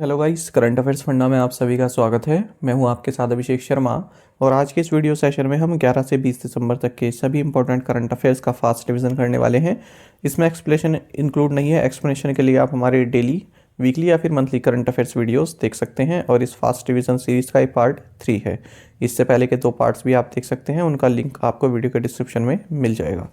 Hello guys, current affairs funda में आप सभी का स्वागत है। मैं हूं आपके साथ अभिषेक शर्मा और आज के इस वीडियो सेशन में हम 11 से 20 दिसंबर तक के सभी इंपॉर्टेंट करंट अफेयर्स का फास्ट रिवीजन करने वाले हैं। इसमें एक्सप्लेनेशन इंक्लूड नहीं है। एक्सप्लेनेशन के लिए आप हमारे डेली, वीकली या फिर मंथली करंट अफेयर्स वीडियोस देख सकते हैं और इस फास्ट रिवीजन सीरीज़ का ये पार्ट 3 है। इससे पहले के 2 पार्ट्स भी आप देख सकते हैं, उनका लिंक आपको वीडियो के डिस्क्रिप्शन में मिल जाएगा।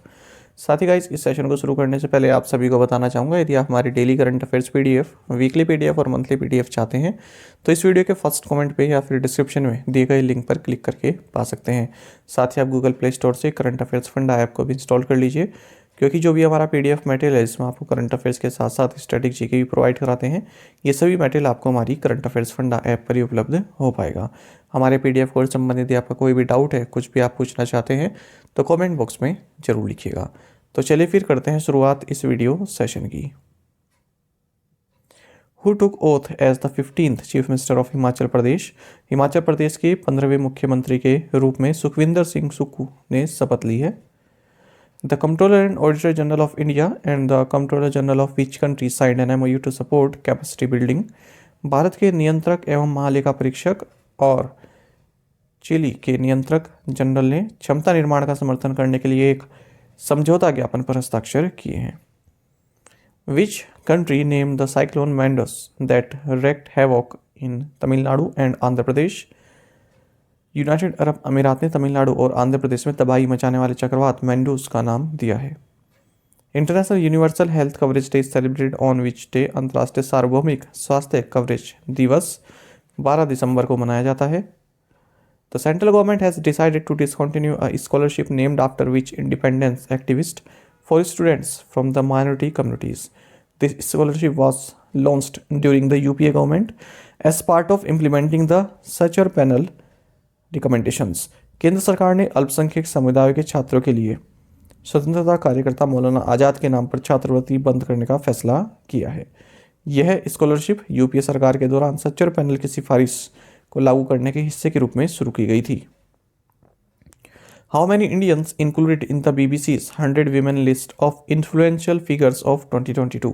साथ ही गाइस, इस सेशन को शुरू करने से पहले आप सभी को बताना चाहूँगा, यदि आप हमारी daily current affairs PDF, weekly PDF और मंथली पीडीएफ चाहते हैं तो इस वीडियो के फर्स्ट कमेंट पे या फिर डिस्क्रिप्शन में दिए गए लिंक पर क्लिक करके पा सकते हैं। साथ ही आप गूगल प्ले स्टोर से करंट अफेयर्स फंडा ऐप को भी इंस्टॉल कर लीजिए, क्योंकि जो भी हमारा पीडीएफ मटेरियल है इसमें आपको करंट अफेयर्स के साथ साथ स्टैटिक जीके भी प्रोवाइड कराते हैं। ये सभी मटेरियल आपको हमारी करंट अफेयर्स फंडा ऐप पर ही उपलब्ध हो पाएगा। हमारे पीडीएफ कोर्स संबंधित यदि आपका कोई भी डाउट है, कुछ भी आप पूछना चाहते हैं तो कमेंट बॉक्स में ज़रूर लिखिएगा। तो चलिए फिर करते हैं शुरुआत इस वीडियो सेशन की। Who took oath as the 15th chief minister of Himachal Pradesh? Himachal Pradesh के 15वें मुख्यमंत्री के रूप में सुखविंदर सिंह सुक्खू ने शपथ ली है। The controller and auditor general of India and the controller general of which country signed an MOU to support capacity building? भारत के नियंत्रक एवं महालेखा परीक्षक और चिली के नियंत्रक जनरल ने क्षमता निर्माण का समर्थन करने के लिए एक समझौता ज्ञापन पर हस्ताक्षर किए हैं। Which country named the cyclone Mandous that wreaked havoc in Tamil Nadu and Andhra Pradesh? United Arab अमीरात ने तमिलनाडु और आंध्र प्रदेश में तबाही मचाने वाले चक्रवात मैंडूस का नाम दिया है। International universal health coverage day celebrated on which day? अंतर्राष्ट्रीय सार्वभौमिक स्वास्थ्य कवरेज दिवस 12 दिसंबर को मनाया जाता है। The central government has decided to discontinue a scholarship named after which independence activist for students from the minority communities? This scholarship was launched during the UPA government as part of implementing the Sacher panel recommendations. केंद्र सरकार ने अल्पसंख्यक समुदायों के छात्रों के लिए स्वतंत्रता कार्यकर्ता मौलाना आज़ाद के नाम पर छात्रवृत्ति बंद करने का फैसला किया है। यह स्कॉलरशिप यूपीए सरकार के दौरान सच्चर पैनल की सिफारिश को लागू करने के हिस्से के रूप में शुरू की गई थी। How many Indians included in the BBC's 100 women list of influential figures of 2022?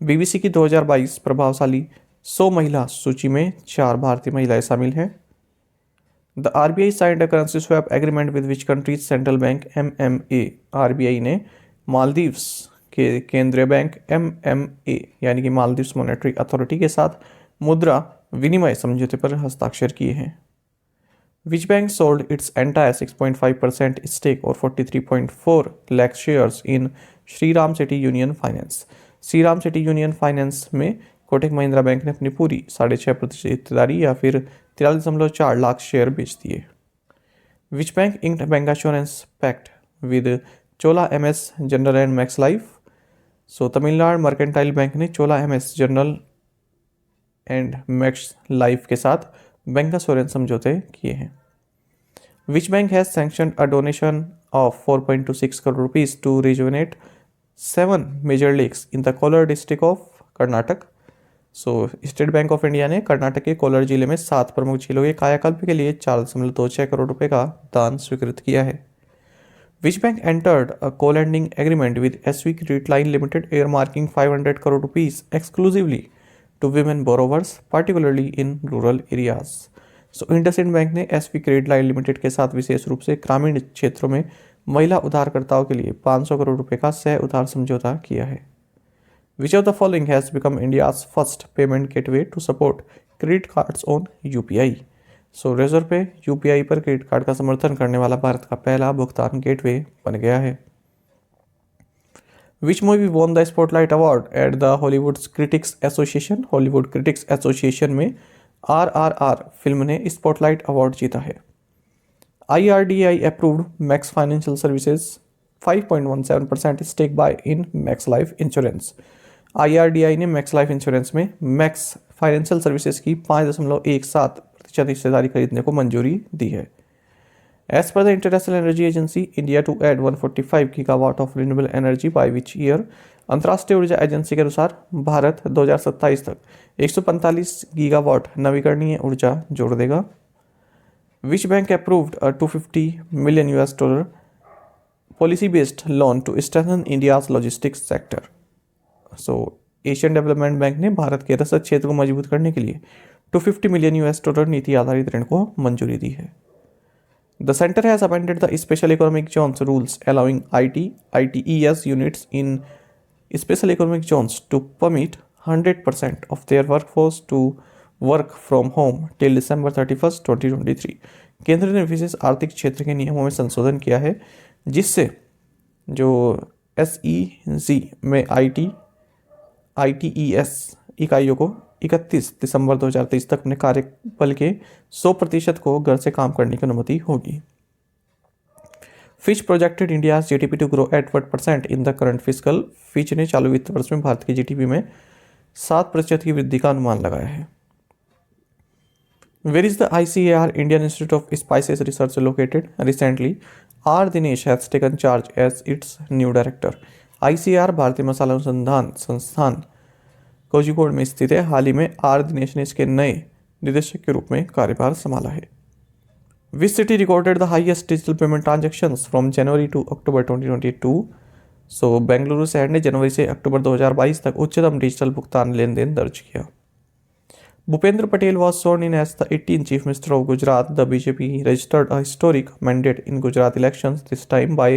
BBC की 2022 प्रभावशाली 100 महिला सूची में 4 भारतीय महिलाएं शामिल हैं। The RBI signed a currency swap agreement with which countries central bank MMA? RBI ने मालदीव्स के केंद्रीय बैंक एमएमए यानी कि मालदीव्स मॉनेटरी अथॉरिटी के साथ मुद्रा विनिमय समझौते पर हस्ताक्षर किए हैं। Which bank sold its entire 6.5% stake और 43.4 lakh shares in Shriram City Union Finance? Shriram City Union Finance में कोटक महिंद्रा बैंक ने अपनी पूरी 6.5% हिस्सेदारी या फिर 43.4 लाख शेयर बेच दिए। Which bank inked bancassurance pact with Chola MS General and Max Life? So Tamil Nadu Mercantile Bank ने Chola MS General and Max Life के साथ बैंकाश्योरेंस समझौते किए हैं। Which bank has sanctioned a donation of 4.26 crore rupees to rejuvenate 7 major lakes in the Kolar district of Karnataka? So State Bank of India ने कर्नाटक के कोलार जिले में 7 प्रमुख झीलों के कायाकल्प के लिए 4.26 करोड़ रुपए का दान स्वीकृत किया है। Which bank entered a co-lending agreement with SV Credit Line Limited earmarking 500 crore rupees exclusively to women borrowers, particularly in rural areas? So IndusInd bank ने एसवी क्रेडिट लाइन लिमिटेड के साथ विशेष रूप से ग्रामीण क्षेत्रों में महिला उधारकर्ताओं के लिए 500 करोड़ रुपए का सह उधार समझौता किया है। Which of the following has become India's first payment gateway to support credit cards on UPI? So Razorpay UPI पर क्रेडिट कार्ड का समर्थन करने वाला भारत का पहला भुगतान गेटवे बन गया है। Which movie won the Spotlight Award at the Hollywood Critics Association? Hollywood critics association में RRR फिल्म ने स्पॉटलाइट अवार्ड जीता है। IRDAI approved Max Financial Services 5.17% stake buy in Max Life Insurance. IRDAI ने max life insurance में max financial services की 5.17% हिस्सेदारी खरीदने को मंजूरी दी है। As per the International Energy Agency, India to add 145 gigawatt of renewable energy by which year? अंतर्राष्ट्रीय ऊर्जा एजेंसी के अनुसार भारत 2027 तक 145 गीगावाट नवीकरणीय ऊर्जा जोड़ देगा। Which bank approved a $250 million policy based loan to strengthen India's logistics sector? So Asian Development Bank ने भारत के रसद क्षेत्र को मजबूत करने के लिए $250 मिलियन डॉलर नीति आधारित ऋण को मंजूरी दी है। The center has amended the Special Economic Zones rules, allowing ITES units in Special Economic Zones to permit 100% of their workforce to work from home till December 31st, 2023। केंद्र ने विशेष आर्थिक क्षेत्र के नियमों में संशोधन किया है, जिससे जो SEZ में ITES इकाइयों को 31 दिसंबर 2023 तक अपने कार्यबल के 100% को घर से काम करने की अनुमति होगी। Fitch projected India GDP to grow at 1% in the current fiscal. Fitch ने चालू वित्त वर्ष में भारत की जीडीपी में 7% की वृद्धि का अनुमान लगाया है। Where is the ICAR Indian Institute of Spices Research located? Recently R Dinesh has taken charge as its new director. ICAR भारतीय मसाला अनुसंधान संस्थान कोझिकोड में स्थित है। हाल ही में आर दिनेश ने इसके नए निदेशक के रूप में कार्यभार संभाला है। Which city recorded the highest digital payment transactions from January to October 2022? So Bengaluru शहर ने जनवरी से अक्टूबर 2022 तक उच्चतम डिजिटल भुगतान लेन देन दर्ज किया। Bhupendra Patel was sworn in as the 18th Chief Minister of Gujarat. The BJP registered a historic mandate in Gujarat elections, this time by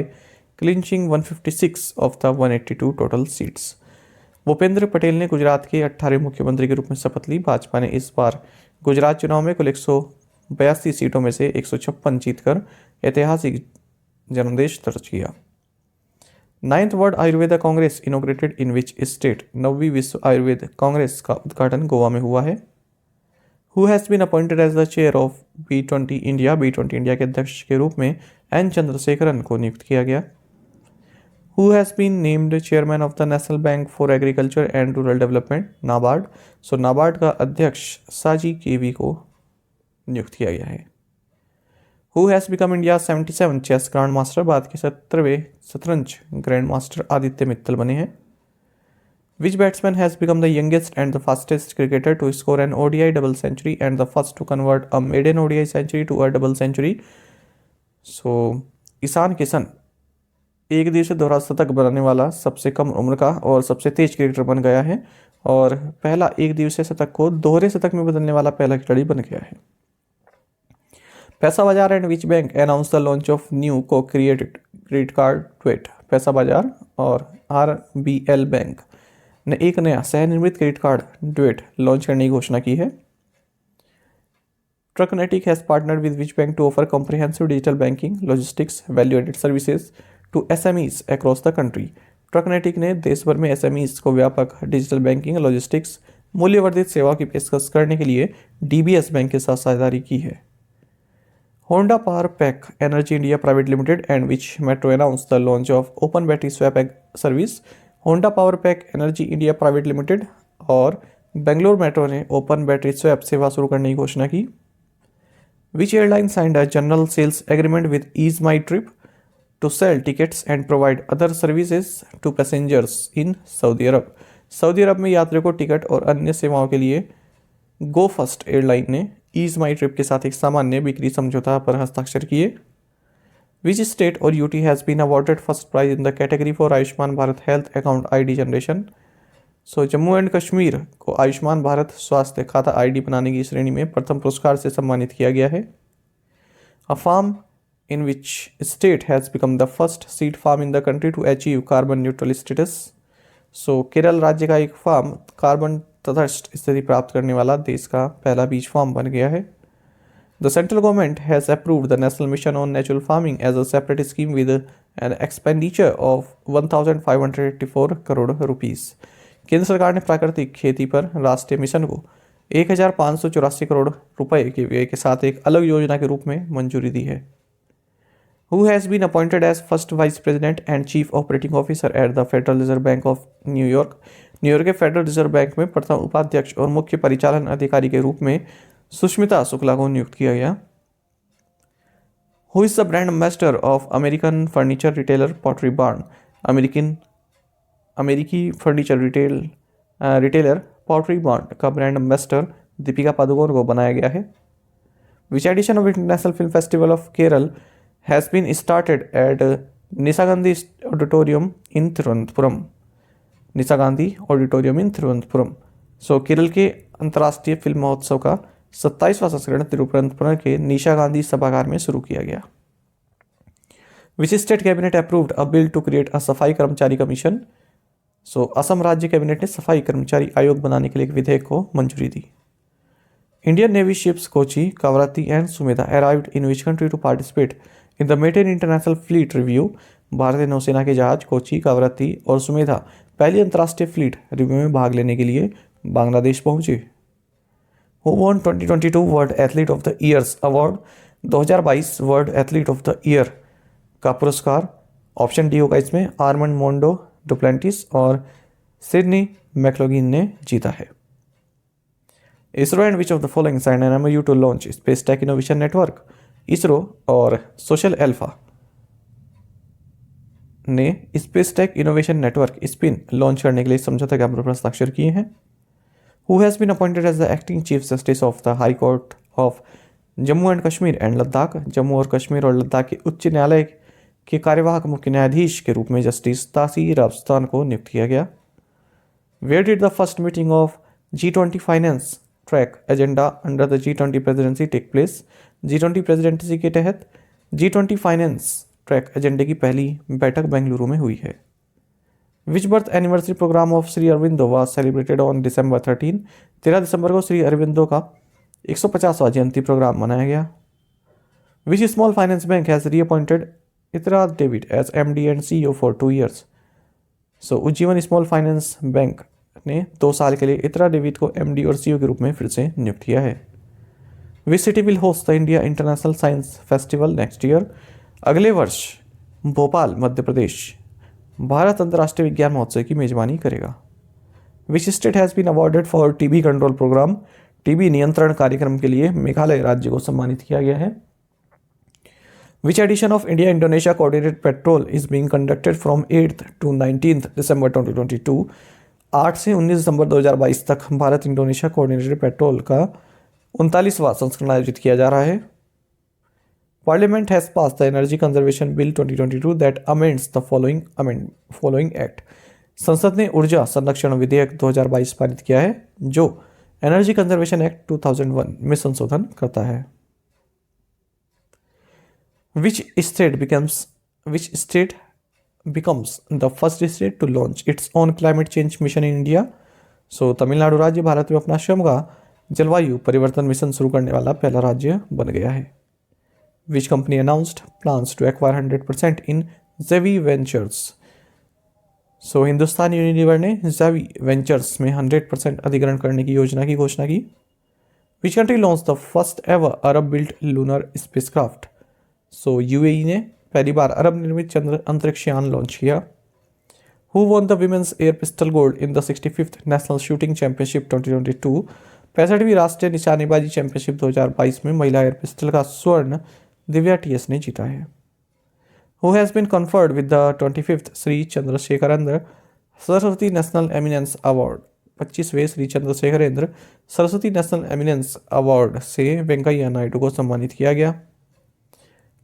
clinching 156 of the 182 total seats. Bhupendra Patel ने गुजरात के 18वें मुख्यमंत्री के रूप में शपथ ली। भाजपा ने इस बार गुजरात चुनाव में कुल 182 सीटों में से 156 जीतकर ऐतिहासिक जनादेश दर्ज किया। 9th World Ayurveda Congress inaugurated in which state? 9वीं विश्व आयुर्वेद कांग्रेस का उद्घाटन गोवा में हुआ है। Who has been appointed as the chair of B20 India? B20 India के अध्यक्ष के रूप में N चंद्रशेखरन को नियुक्त किया गया। Who has been named chairman of the National Bank for Agriculture and Rural Development? NABARD. So NABARD का अध्यक्ष साजी केवी को नियुक्त किया गया है। Who has become India 77 chess grandmaster? Bharat के 17वें शतरंज ग्रैंड मास्टर आदित्य मित्तल बने हैं। Which batsman has become the youngest and the fastest cricketer to score an ODI double century and the first to convert a maiden ODI century to a double century? So, Ishan Kishan एक दिवसीय दोहरा शतक बनाने वाला सबसे कम उम्र का और सबसे तेज क्रिकेटर बन गया है और पहला एक दिवसीय शतक को दोहरे शतक में बदलने वाला पहला खिलाड़ी बन गया है। पैसा बाजार and which bank announce the launch of new को क्रिएटेड क्रेडिट कार्ड डुएट? पैसा बाजार और RBL बैंक ने एक नया सह निर्मित क्रेडिट कार्ड डुएट लॉन्च करने की घोषणा की है। Trucknetic has partnered with which bank to offer comprehensive digital banking logistics value added services to SMEs across the country? Trucknetic ने देश भर में SMEs को व्यापक डिजिटल बैंकिंग लॉजिस्टिक्स मूल्यवर्धित सेवा की पेशकश करने के लिए DBS बैंक के साथ साझेदारी की है। Honda power pack energy India private limited and which metro announce the launch of open battery swap service? Honda power pack energy India private limited और बेंगलोर मेट्रो ने ओपन बैटरी स्वैप सेवा शुरू करने की घोषणा की। Which airline signed a general sales agreement with Ease My Trip to sell tickets and provide other services to passengers in Saudi Arab? Saudi Arab में यात्रियों को टिकट और अन्य सेवाओं के लिए गो फर्स्ट एयरलाइन ने ईज माई ट्रिप के साथ एक सामान्य बिक्री समझौता पर हस्ताक्षर किए। Which state or UT has been awarded first prize in the category for Ayushman Bharat health account ID generation? So Jammu and Kashmir को आयुष्मान भारत स्वास्थ्य खाता ID बनाने की श्रेणी में प्रथम पुरस्कार से सम्मानित किया गया है। A farm in which state has become the first seed farm in the country to achieve carbon neutral status? सो केरल राज्य का एक फार्म कार्बन तटस्थ स्थिति प्राप्त करने वाला देश का पहला बीज फार्म बन गया है। The central government has approved the National Mission on Natural Farming as a separate scheme with an expenditure of 1,584 crore rupees. केंद्र सरकार ने प्राकृतिक खेती पर राष्ट्रीय मिशन को 1,584 करोड़ रुपए के व्यय के साथ एक अलग योजना के रूप में मंजूरी दी है। Who has been appointed as first Vice President and Chief Operating Officer at the Federal Reserve Bank of New York? New York के फेडरल रिजर्व बैंक में प्रथम उपाध्यक्ष और मुख्य परिचालन अधिकारी के रूप में सुष्मिता शुक्ला को नियुक्त किया गया। Who is the brand ambassador of American furniture retailer Pottery Barn? अमेरिकी फर्नीचर रिटेलर पॉटरी बार्न का ब्रांड एम्बेसडर दीपिका पादुकोण को बनाया गया है। Which edition of international film festival of Kerala has been started at Nishagandhi auditorium in Thiruvananthapuram? Nisha Gandhi auditorium in Thiruvananthapuram. So Kerala के अंतर्राष्ट्रीय film महोत्सव का 27वां संस्करण तिरुवनंतपुरम के निशा गांधी सभागार में शुरू किया गया। Which state cabinet approved a bill to create a safai karmachari commission. सो असम राज्य कैबिनेट ने सफाई कर्मचारी आयोग बनाने के लिए एक विधेयक को मंजूरी दी। Indian navy ships Kochi, Kavaratti and Sumedha arrived in which country to participate in the Meten international fleet review. भारतीय नौसेना के जहाज कोची, कावराती और सुमेधा पहली अंतर्राष्ट्रीय फ्लीट रिव्यू में भाग लेने के लिए बांग्लादेश पहुंचे। Who won 2022 world athlete of the years award. 2022 world athlete of the year का पुरस्कार ऑप्शन डी होगा इसमें आर्मंड मोंडो डुप्लेंटिस और सिडनी मैक्लोगिन ने जीता है। ISRO and which of the following sign an MOU to launch space tech innovation network. ISRO और Social Alpha ने space tech innovation network spin launch करने के लिए समझौता ज्ञापन पर हस्ताक्षर किए हैं। Who has been appointed as the acting chief justice of the high court of Jammu and Kashmir and Ladakh. Jammu और कश्मीर और लद्दाख के उच्च न्यायालय के कार्यवाहक मुख्य न्यायाधीश के रूप में जस्टिस तासीर अफस्तान को नियुक्त किया गया। Where did the first meeting of G20 finance track agenda under the G20 presidency take place. G20 presidency के तहत G20 फाइनेंस ट्रैक एजेंडे की पहली बैठक बेंगलुरु में हुई है। Which birth anniversary programme of Shri Aurobindo was celebrated on December 13। 13 दिसंबर को श्री अरविंदो का 150वां जयंती प्रोग्राम मनाया गया। Which small finance bank has reappointed Ittira David as MD and CEO for 2 years। So Ujjivan small finance bank ने 2 साल के लिए इतरा डेविड को MD और CEO के रूप में फिर से नियुक्त किया है। Which city will host the India international science festival next year. अगले वर्ष भोपाल मध्य प्रदेश भारत अंतर्राष्ट्रीय विज्ञान महोत्सव की मेजबानी करेगा। Which state has been awarded for TB control program. TB नियंत्रण कार्यक्रम के लिए मेघालय राज्य को सम्मानित किया गया है। Which edition of India Indonesia coordinated petrol is being conducted from 8th to 19th December 2022। 8 से 19 दिसंबर 2022 तक भारत इंडोनेशिया कोऑर्डिनेटेड पेट्रोल का 39वां संस्करण आयोजित किया जा रहा है। Parliament has passed the Energy Conservation Bill 2022 that amends the following Act। संसद ने ऊर्जा संरक्षण विधेयक 2022 पारित किया है जो एनर्जी कंजर्वेशन एक्ट 2001 में संशोधन करता है। Which state becomes the first state to launch its own climate change mission in India। सो तमिलनाडु राज्य भारत में अपना स्वयं का जलवायु परिवर्तन मिशन शुरू करने वाला पहला राज्य बन गया है। Which company announced plans to acquire 100% in Zevi Ventures। So Hindustan Unilever ने Zevi Ventures में 100% अधिग्रहण करने की योजना की घोषणा की। Which country launched the first ever Arab built lunar spacecraft। So UAE ने पहली बार अरब निर्मित चंद्र अंतरिक्ष यान लॉन्च किया। Who won the women's air pistol gold in the 65th National Shooting Championship 2022। 65वीं राष्ट्रीय निशानेबाजी चैंपियनशिप 2022 में महिला एयर पिस्टल का स्वर्ण दिव्या TS ने जीता है। Who has been conferred with the 25th Shri Chandrasekharendra Saraswati national eminence award. 25वें Shri Chandrasekharendra Saraswati national eminence award से वेंकैया नायडू को सम्मानित किया गया।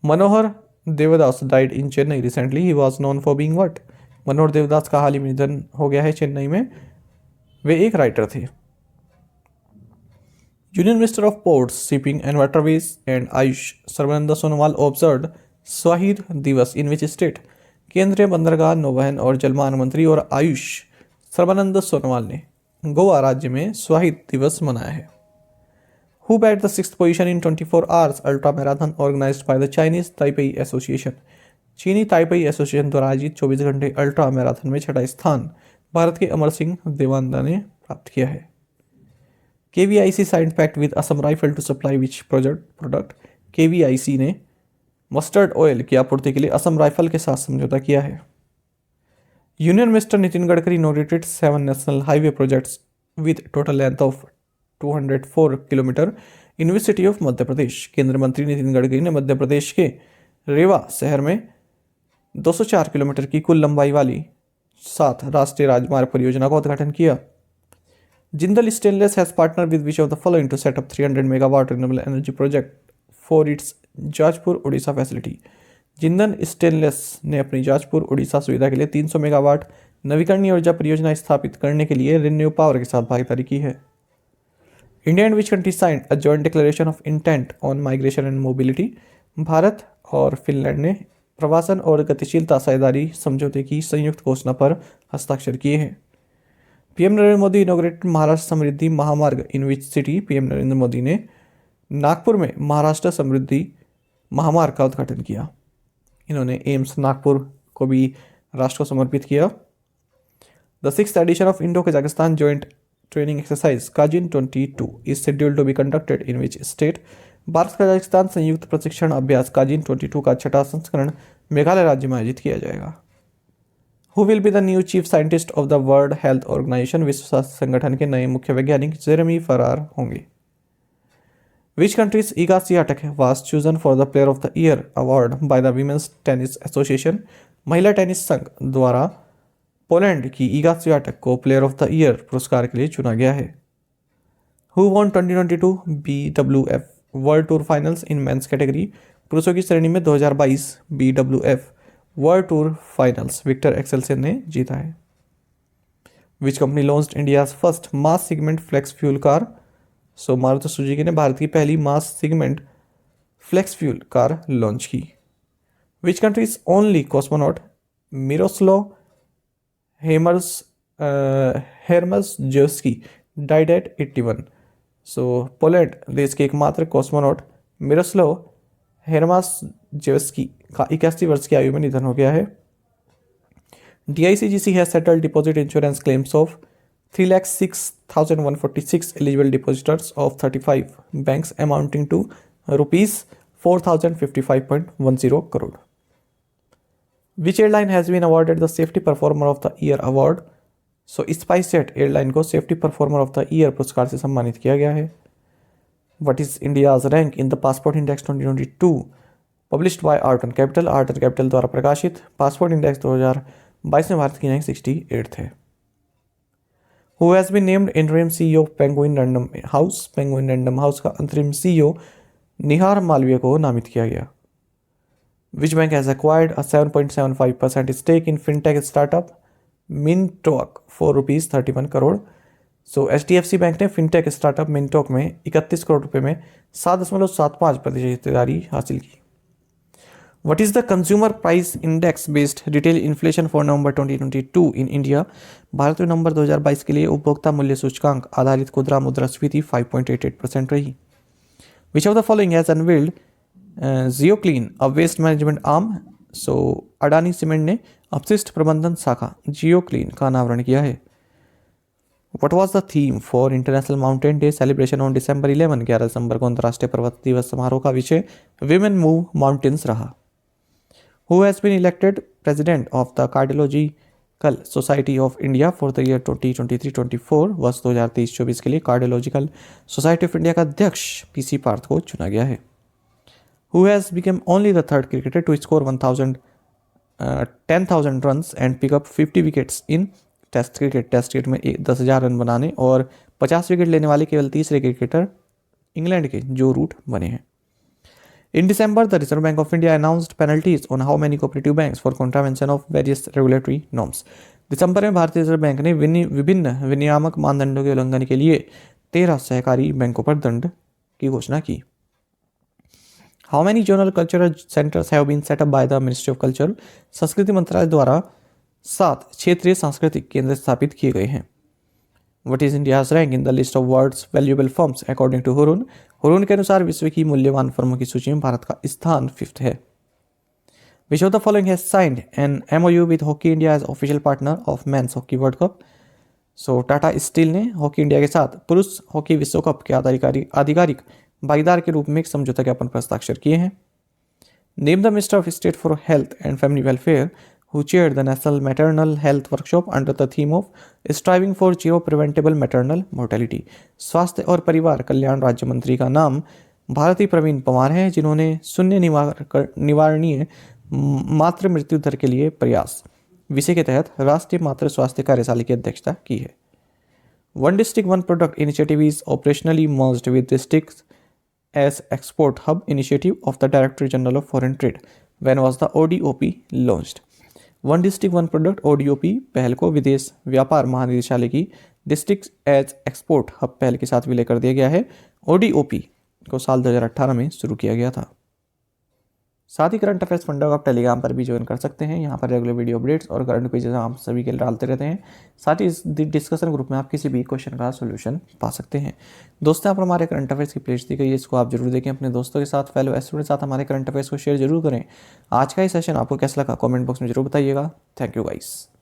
Manohar Devdas died in Chennai recently. He was known for being what. Manohar Devdas का हाल ही में निधन हो गया है चेन्नई में। वे एक राइटर थे। Union minister of ports shipping and waterways and Ayush Sarbananda Sonowal observed शहीद दिवस इन विच स्टेट। केंद्रीय बंदरगाह नौवहन और जलमार्ग मंत्री और आयुष सर्बानंद सोनोवाल ने गोवा राज्य में शहीद दिवस मनाया है। Who bat the 6th position in 24 hours ultra marathon organized by the Chinese Taipei association. चीनी ताइपेई एसोसिएशन द्वारा आयोजित 24 घंटे अल्ट्रा मैराथन में 6ठा स्थान भारत के अमर सिंह देवानंदा ने प्राप्त किया है। KVIC signed pact with Assam rifle to supply which product. KVIC ने मस्टर्ड ऑयल की आपूर्ति के लिए असम राइफल के साथ समझौता किया है। Union minister Nitin Gadkari inaugurated 7 national highway projects with total length of 204 kilometre in which city of Madhya Pradesh. केंद्रीय मंत्री नितिन गडकरी ने मध्य प्रदेश के रेवा शहर में 204 किलोमीटर की कुल लंबाई वाली 7 राष्ट्रीय राजमार्ग परियोजना का उद्घाटन किया। Jindal stainless has partner with which of the following to set up 300 megawatt renewable energy project for its Jajpur Orissa facility. Jindal stainless ने अपनी जाजपुर उड़ीसा सुविधा के लिए 300 मेगावाट नवीकरणीय ऊर्जा परियोजना स्थापित करने के लिए रिन्यू पावर के साथ भागीदारी की है। India and which country signed a joint declaration of intent on migration and mobility. Bharat और फिनलैंड ने प्रवासन और गतिशीलता साझेदारी समझौते की संयुक्त घोषणा पर हस्ताक्षर किए हैं। PM Narendra Modi inaugurated Maharashtra Samruddhi Mahamarg in which city. PM Narendra Modi ने नागपुर में महाराष्ट्र समृद्धि महामार्ग का उद्घाटन किया। इन्होंने एम्स नागपुर को भी राष्ट्र को समर्पित किया। The 6th edition of Indo Kazakhstan joint training exercise Kazind 22 is scheduled to be conducted in which state. भारत कजाकिस्तान संयुक्त प्रशिक्षण अभ्यास काजिन 22 का 6वां संस्करण मेघालय राज्य में आयोजित किया जाएगा। Who will be the new chief scientist of the World Health Organization. विश्व स्वास्थ्य संगठन के नए मुख्य वैज्ञानिक जेरेमी फरार होंगे। Which country's Iga Swiatek was chosen for the Player of the Year award by the Women's Tennis Association? महिला टेनिस संघ द्वारा पोलैंड की ईगा स्वियाटेक को प्लेयर ऑफ द ईयर पुरस्कार के लिए चुना गया है। Who won 2022 BWF world tour finals in men's category. पुरुषों की श्रेणी में 2022 BWF world tour finals Viktor Axelsen ने जीता है। Which company launched India's first mass segment flex fuel car? So Maruti Suzuki ने भारत की पहली mass segment flex fuel car launch की। Which countries only cosmonaut Miroslaw Hermaszewski died at 81। So Poland देश के एकमात्र कॉस्मोनॉट मिरोस्लाव हेर्मसजेव्स्की का 81 वर्ष की आयु में निधन हो गया है। DICGC has settled deposit insurance claims of 3,06,146 eligible depositors of 35 banks amounting to rupees 4,055.10 crore. Which airline has been awarded the Safety Performer of the Year award? So SpiceJet airline को Safety Performer of the Year पुरस्कार से सम्मानित किया गया है। What is India's rank in the Passport Index 2022 published by Art and Capital? Art and Capital द्वारा प्रकाशित passport index 2022 में भारत की रैंक 68th है। Who has been named interim CEO of Penguin Random House? Penguin Random House का अंतरिम CEO निहार मालवीय को नामित किया गया। Which bank has acquired a 7.75% stake in fintech startup Mintalk for rupees 31 crore? So HDFC bank ने fintech startup मिनटॉक में 31 करोड़ रुपए में 7.75% हिस्सेदारी हासिल की। What is the consumer price index based retail inflation for November 2022 in India? Bharat में नवंबर 2022 के लिए उपभोक्ता मूल्य सूचकांक आधारित खुदरा मुद्रास्फीति 5.88% रही। Which of the following has unveiled GeoClean, a waste management arm? So Adani cement ने अपशिष्ट प्रबंधन शाखा GeoClean का अनावरण किया है। What was the theme for International Mountain Day celebration on December 11? 11 दिसंबर को अंतर्राष्ट्रीय पर्वत दिवस समारोह का विषय Women Move Mountains रहा। Who has been elected president of the Cardiological Society of India for the year 2023-24? वर्ष 2023-24 के लिए कार्डियोलॉजिकल सोसाइटी ऑफ इंडिया का अध्यक्ष PC पार्थ को चुना गया है। Who has become only the third cricketer to score 10,000 runs and pick up 50 wickets in test cricket? Test cricket में 10,000 रन बनाने और 50 विकेट लेने वाले केवल तीसरे क्रिकेटर इंग्लैंड के जो रूट बने हैं। In December, the Reserve Bank of India announced penalties on how many cooperative banks for contravention of various regulatory norms. दिसंबर में भारतीय रिजर्व बैंक ने विभिन्न विनियामक मानदंडों के उल्लंघन के लिए 13 सहकारी बैंकों पर दंड की घोषणा की। How many zonal cultural centers have been set up by the Ministry of Culture? संस्कृति मंत्रालय द्वारा 7 क्षेत्रीय सांस्कृतिक केंद्र स्थापित किए गए हैं। What is India's rank in the list of world's valuable firms according to Hurun? Hurun के अनुसार विश्व की मूल्यवान फर्मों की सूची में भारत का स्थान 5th है। Which of the following has signed an MOU with Hockey India as official partner of Men's Hockey World Cup? So Tata steel ने हॉकी इंडिया के साथ पुरुष हॉकी विश्व कप के आधिकारिक भागीदार के रूप में एक समझौता ज्ञापन पर हस्ताक्षर किए हैं। Name the Minister of State for Health and Family Welfare who chaired the National Maternal Health Workshop under the theme of Striving for Zero Preventable Maternal Mortality. स्वास्थ्य और परिवार कल्याण राज्य मंत्री का नाम भारती प्रवीण पवार है, जिन्होंने शून्य निवारणीय मातृ मृत्यु दर के लिए प्रयास विषय के तहत राष्ट्रीय मातृ स्वास्थ्य कार्यशाला की अध्यक्षता की है। One District One Product initiative is operationally merged with districts as export hub initiative of the Director General of Foreign Trade. When was the ODOP launched? One district one product ODOP पहल को विदेश व्यापार महानिदेशालय की district as export hub पहल के साथ विलय कर दिया गया है। ODOP को साल 2018 में शुरू किया गया था। साथ ही करंट अफेयर्स फंडा को आप टेलीग्राम पर भी ज्वाइन कर सकते हैं। यहाँ पर रेगुलर वीडियो अपडेट्स और करंट पेजेस आप सभी के लिए डालते रहते हैं। साथ ही इस डिस्कशन ग्रुप में आप किसी भी क्वेश्चन का सोल्यूशन पा सकते हैं। दोस्तों, यहाँ पर हमारे करंट अफेयर्स की प्लेलिस्ट दी गई है, इसको आप जरूर देखें। अपने दोस्तों के साथ, फेलो स्टूडेंट के साथ हमारे करंट अफेयर्स को शेयर जरूर करें। आज का ये सेशन आपको कैसा लगा कॉमेंट बॉक्स में जरूर बताइएगा। Thank you guys.